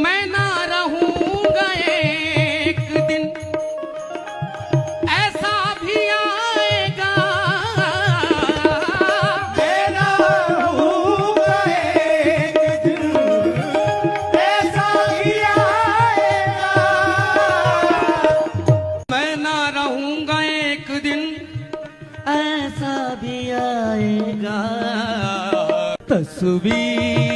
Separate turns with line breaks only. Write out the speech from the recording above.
मैं ना रहूंगा एक दिन, ऐसा भी आएगा।
मैं ना रहूंगा एक दिन, ऐसा भी आएगा।
मैं ना रहूंगा एक दिन, ऐसा भी आएगा। तस्वीर